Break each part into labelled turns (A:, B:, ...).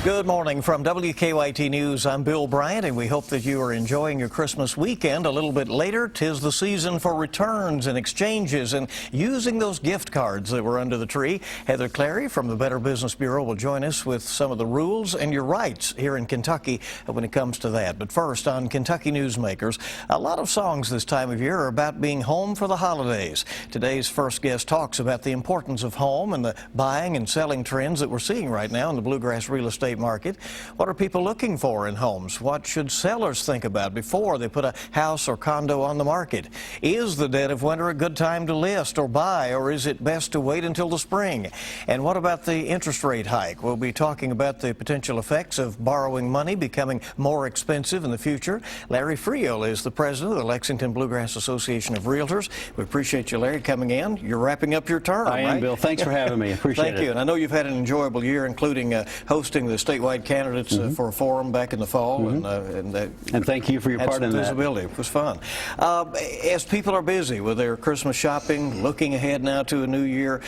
A: Good morning from WKYT News. I'm Bill Bryant, and we hope that you are enjoying your Christmas weekend. A little bit later, 'tis the season for returns and exchanges and using those gift cards that were under the tree. Heather Clary from the Better Business Bureau will join us with some of the rules and your rights here in Kentucky when it comes to that. But first, on Kentucky Newsmakers, a lot of songs this time of year are about being home for the holidays. Today's first guest talks about the importance of home and the buying and selling trends that we're seeing right now in the bluegrass real estate market. What are people looking for in homes? What should sellers think about before they put a house or condo on the market? Is the dead of winter a good time to list or buy, or is it best to wait until the spring? And what about the interest rate hike? We'll be talking about the potential effects of borrowing money becoming more expensive in the future. Larry Freels is the president of the Lexington Bluegrass Association of Realtors. We appreciate you, Larry, coming in. You're wrapping up your term,
B: I am,
A: right?
B: Bill. Thanks for having me. Appreciate it.
A: Thank you. And I know you've had an enjoyable year, including hosting the statewide candidates for a forum back in the fall.
B: And thank you for your part in that.
A: Visibility. It was fun. As people are busy with their Christmas shopping, looking ahead now to a new year,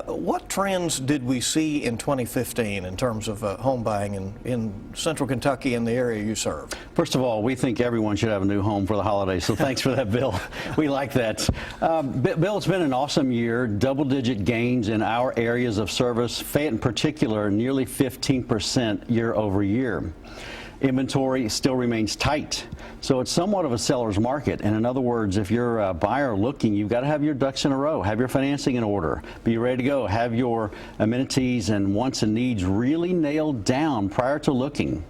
A: what trends did we see in 2015 in terms of home buying in central Kentucky and the area you serve?
B: First of all, we think everyone should have a new home for the holidays, so thanks for that, Bill. We like that. Bill, it's been an awesome year. Double-digit gains in our areas of service. Fayette in particular, nearly 15% year over year. Inventory still remains tight, so it's somewhat of a seller's market. And in other words, if you're a buyer looking, you've got to have your ducks in a row, have your financing in order, be ready to go, have your amenities and wants and needs really nailed down prior to looking.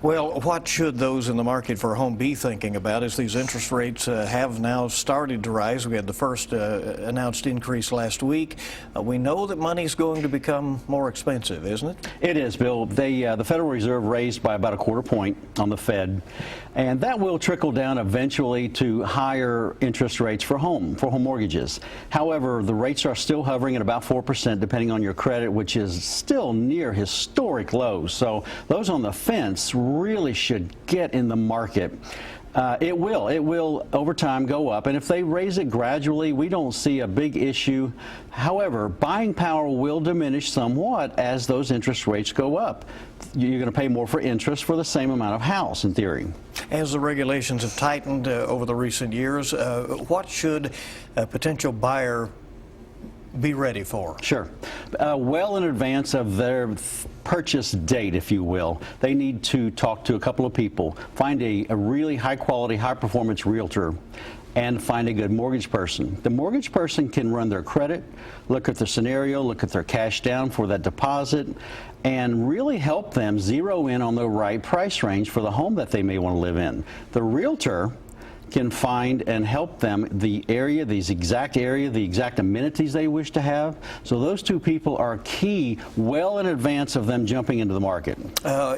A: Well, what should those in the market for a home be thinking about as these interest rates have now started to rise? We had the first announced increase last week. We know that money's going to become more expensive, isn't it? It
B: is, Bill. The Federal Reserve raised by about a quarter point on the Fed, and that will trickle down eventually to higher interest rates for home mortgages. However, the rates are still hovering at about 4% depending on your credit, which is still near historic lows. So those on the fence really should get in the market. It will over time go up, and if they raise it gradually, we don't see a big issue. However, buying power will diminish somewhat as those interest rates go up. You're going to pay more for interest for the same amount of house, in theory.
A: As the regulations have tightened over the recent years, what should a potential buyer be ready for?
B: Sure. Well in advance of their purchase date, if you will, they need to talk to a couple of people, find a really high-quality, high-performance realtor, and find a good mortgage person. The mortgage person can run their credit, look at their scenario, look at their cash down for that deposit, and really help them zero in on the right price range for the home that they may want to live in. The realtor can find and help them the exact amenities they wish to have. So those two people are key well in advance of them jumping into the market.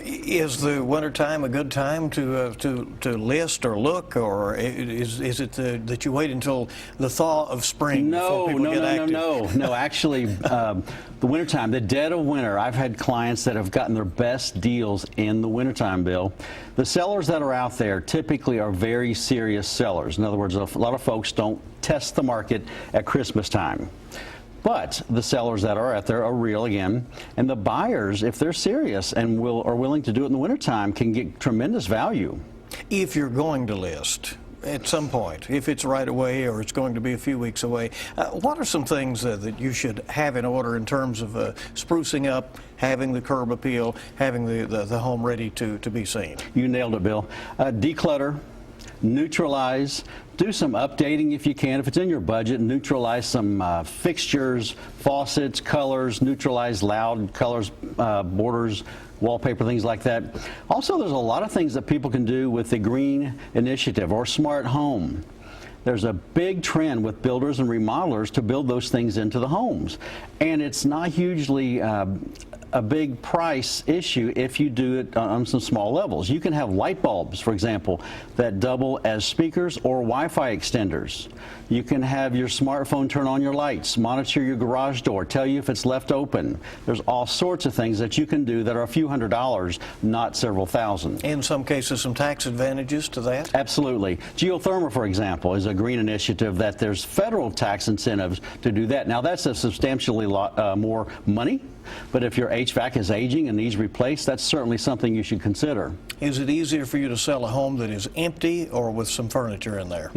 A: Is the wintertime a good time to list or look, or is it that you wait until the thaw of spring before people get active?
B: No. Actually, the wintertime, the dead of winter, I've had clients that have gotten their best deals in the wintertime, Bill. The sellers that are out there typically are very serious sellers. In other words, a lot of folks don't test the market at Christmas time. But the sellers that are out there are real again, and the buyers, if they're serious and are willing to do it in the wintertime, can get tremendous value.
A: If you're going to list at some point, if it's right away or it's going to be a few weeks away, what are some things that you should have in order in terms of sprucing up, having the curb appeal, having the home ready to be seen?
B: You nailed it, Bill. Declutter, neutralize, do some updating if you can. If it's in your budget, neutralize some fixtures, faucets, colors, neutralize loud colors, borders, wallpaper, things like that. Also, there's a lot of things that people can do with the Green Initiative or Smart Home. There's a big trend with builders and remodelers to build those things into the homes. And it's not hugely a big price issue if you do it on some small levels. You can have light bulbs, for example, that double as speakers or Wi-Fi extenders. You can have your smartphone turn on your lights, monitor your garage door, tell you if it's left open. There's all sorts of things that you can do that are a few $100s, not several thousand.
A: In some cases, some tax advantages to that?
B: Absolutely. Geothermal, for example, is a green initiative, that there's federal tax incentives to do that. Now, that's a substantially lot more money, but if your HVAC is aging and needs replaced, that's certainly something you should consider.
A: Is it easier for you to sell a home that is empty or with some furniture in there?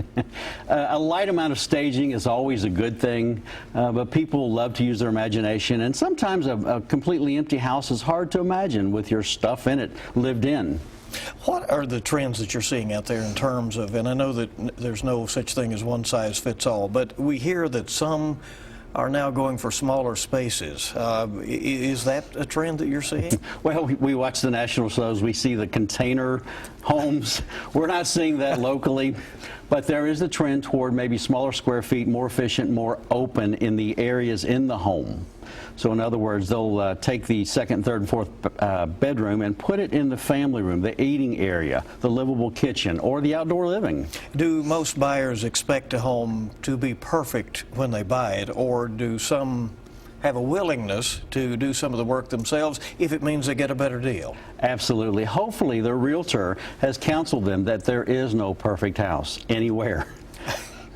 B: A light amount of staging is always a good thing, but people love to use their imagination, and sometimes a completely empty house is hard to imagine with your stuff in it lived in.
A: What are the trends that you're seeing out there in terms of, and I know that there's no such thing as one size fits all, but we hear that some are now going for smaller spaces. Is that a trend that you're seeing?
B: Well, we watch the national shows. We see the container homes. We're not seeing that locally, but there is a trend toward maybe smaller square feet, more efficient, more open in the areas in the home. So in other words, they'll take the second, third, and fourth bedroom and put it in the family room, the eating area, the livable kitchen, or the outdoor living.
A: Do most buyers expect a home to be perfect when they buy it, or do some have a willingness to do some of the work themselves if it means they get a better deal?
B: Absolutely. Hopefully their realtor has counseled them that there is no perfect house anywhere.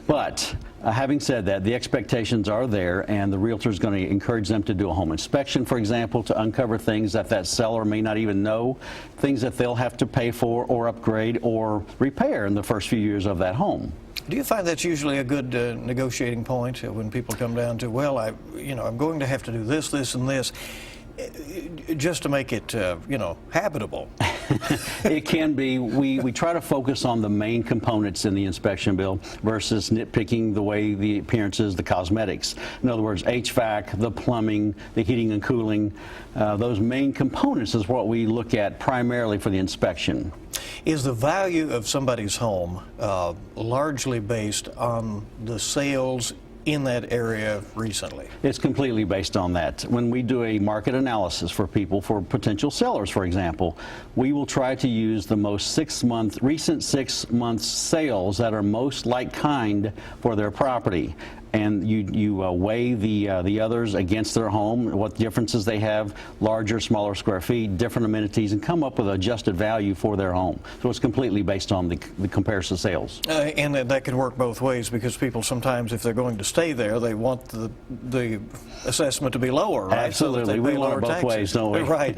B: But having said that, the expectations are there, and the realtor is going to encourage them to do a home inspection, for example, to uncover things that seller may not even know, things that they'll have to pay for or upgrade or repair in the first few years of that home.
A: Do you find that's usually a good negotiating point when people come down to, well, I'm going to have to do this, this, and this, just to make it, habitable?
B: It can be. We try to focus on the main components in the inspection bill versus nitpicking the way the appearances, the cosmetics. In other words, HVAC, the plumbing, the heating and cooling, those main components is what we look at primarily for the inspection.
A: Is the value of somebody's home largely based on the sales in that area recently? It's
B: completely based on that. When we do a market analysis for people, for potential sellers, for example, we will try to use the most recent 6 months sales that are most like kind for their property. And you weigh the others against their home, what differences they have, larger, smaller square feet, different amenities, and come up with an adjusted value for their home. So it's completely based on the comparison sales.
A: And that could work both ways, because people sometimes, if they're going to stay there, they want the assessment to be lower, right?
B: Absolutely. We want it both ways, don't we?
A: Right.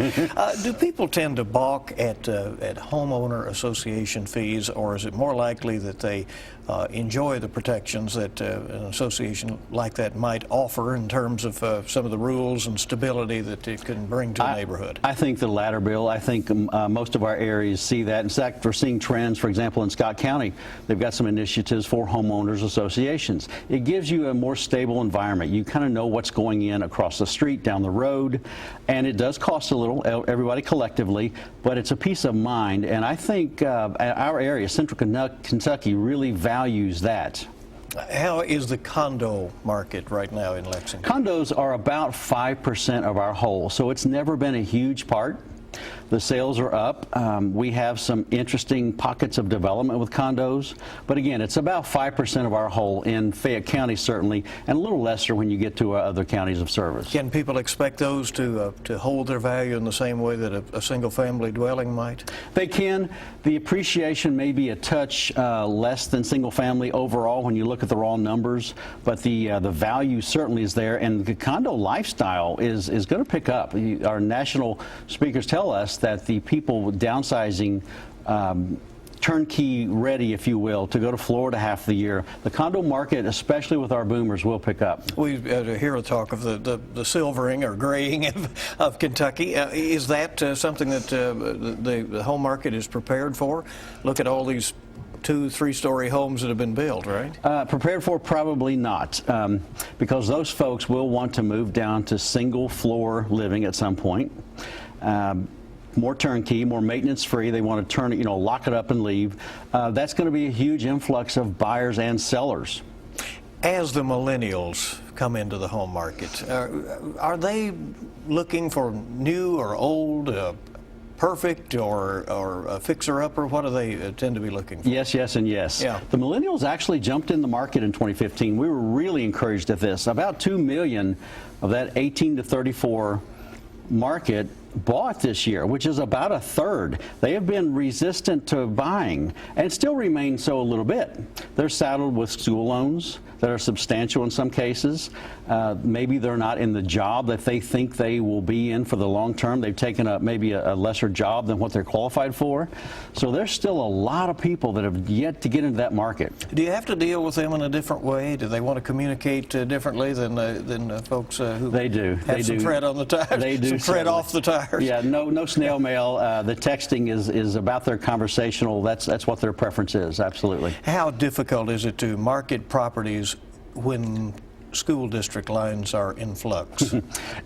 A: Do people tend to balk at homeowner association fees, or is it more likely that they enjoy the protections that an association like that might offer in terms of some of the rules and stability that it can bring to a neighborhood?
B: I think the latter, Bill. I think most of our areas see that. In fact, we're seeing trends, for example, in Scott County. They've got some initiatives for homeowners associations. It gives you a more stable environment. You kind of know what's going in across the street, down the road, and it does cost a little, everybody collectively, but it's a peace of mind, and I think our area, Central Kentucky, really values that.
A: How is the condo market right now in Lexington?
B: Condos are about 5% of our whole, so it's never been a huge part. The sales are up. We have some interesting pockets of development with condos, but again, it's about 5% of our whole in Fayette County, certainly, and a little lesser when you get to other counties of service.
A: Can people expect those to hold their value in the same way that a single-family dwelling might?
B: They can. The appreciation may be a touch less than single-family overall when you look at the raw numbers, but the value certainly is there, and the condo lifestyle is going to pick up. Our national speakers tell us that the people downsizing, turnkey ready, if you will, to go to Florida half the year, the condo market, especially with our boomers, will pick up.
A: We hear talk of the silvering or graying of Kentucky. Is that something that the home market is prepared for? Look at all these 2-3-story homes that have been built, right?
B: Prepared for? Probably not, because those folks will want to move down to single floor living at some point. More turnkey, more maintenance-free. They want to turn it, lock it up and leave. That's going to be a huge influx of buyers and sellers.
A: As the millennials come into the home market, are they looking for new or old, perfect or a fixer-upper? What do they tend to be looking for?
B: Yes, yes, and yes.
A: Yeah.
B: The millennials actually jumped in the market in 2015. We were really encouraged at this. About 2 million of that 18 to 34 market bought this year, which is about a third. They have been resistant to buying and still remain so a little bit. They're saddled with school loans that are substantial in some cases. Maybe they're not in the job that they think they will be in for the long term. They've taken maybe a lesser job than what they're qualified for. So there's still a lot of people that have yet to get into that market.
A: Do you have to deal with them in a different way? Do they want to communicate differently than folks who have some tread on the tires?
B: They do.
A: Some tread off the tires.
B: Yeah, no snail mail. The texting is about their conversational. That's what their preference is. Absolutely.
A: How difficult is it to market properties when school district lines are in flux?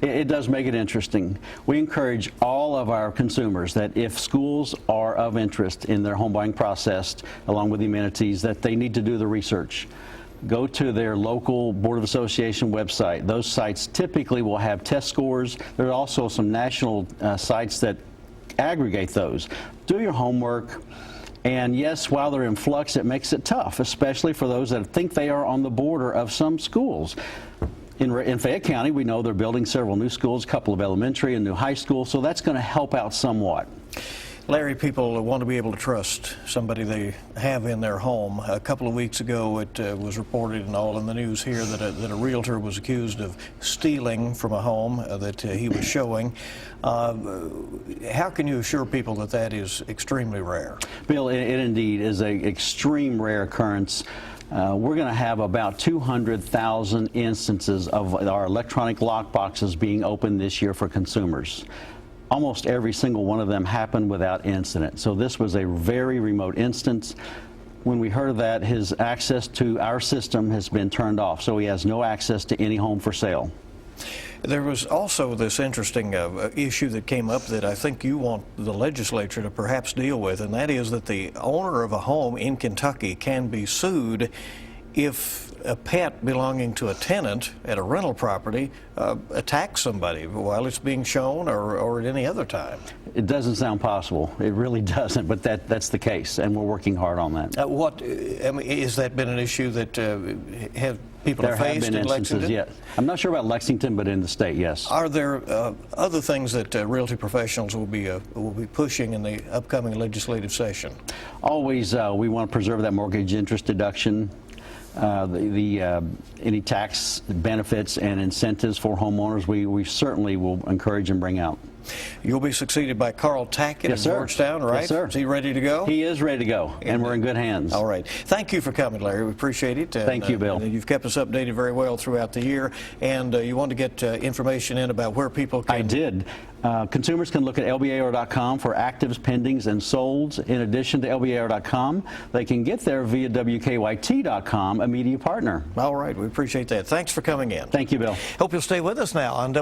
B: It does make it interesting. We encourage all of our consumers that if schools are of interest in their home buying process, along with the amenities, that they need to do the research. Go to their local Board of Association website. Those sites typically will have test scores. There are also some national sites that aggregate those. Do your homework. And yes, while they're in flux, it makes it tough, especially for those that think they are on the border of some schools. In Fayette County, we know they're building several new schools, a couple of elementary and new high schools, so that's going to help out somewhat.
A: Larry, people want to be able to trust somebody they have in their home. A couple of weeks ago, it was reported and all in the news here that a realtor was accused of stealing from a home that he was showing. How can you assure people that that is extremely rare?
B: Bill, it indeed is an extreme rare occurrence. We're going to have about 200,000 instances of our electronic lock boxes being opened this year for consumers. Almost every single one of them happened without incident. So this was a very remote instance. When we heard of that, his access to our system has been turned off, so he has no access to any home for sale.
A: There was also this interesting issue that came up that I think you want the legislature to perhaps deal with, and that is that the owner of a home in Kentucky can be sued if a pet belonging to a tenant at a rental property attacks somebody while it's being shown or at any other time.
B: It doesn't sound possible. It really doesn't, but that's the case, and we're working hard on that.
A: Has that been an issue that have people
B: there
A: faced
B: have been
A: in Lexington?
B: Yes. I'm not sure about Lexington, but in the state, yes.
A: Are there other things that realty professionals will be pushing in the upcoming legislative session?
B: Always, we want to preserve that mortgage interest deduction. Any tax benefits and incentives for homeowners, we certainly will encourage and bring out.
A: You'll be succeeded by Carl Tackett in Georgetown, right?
B: Yes, sir.
A: Is he ready to go?
B: He is ready to go, and we're in good hands.
A: All right. Thank you for coming, Larry. We appreciate it.
B: Thank you, Bill.
A: You've kept us updated very well throughout the year, and you want to get information in about where people can...
B: I did. Consumers can look at LBAR.com for actives, pendings, and solds. In addition to LBAR.com, they can get there via WKYT.com, a media partner.
A: All right. We appreciate that. Thanks for coming in.
B: Thank you, Bill.
A: Hope you'll stay with us now on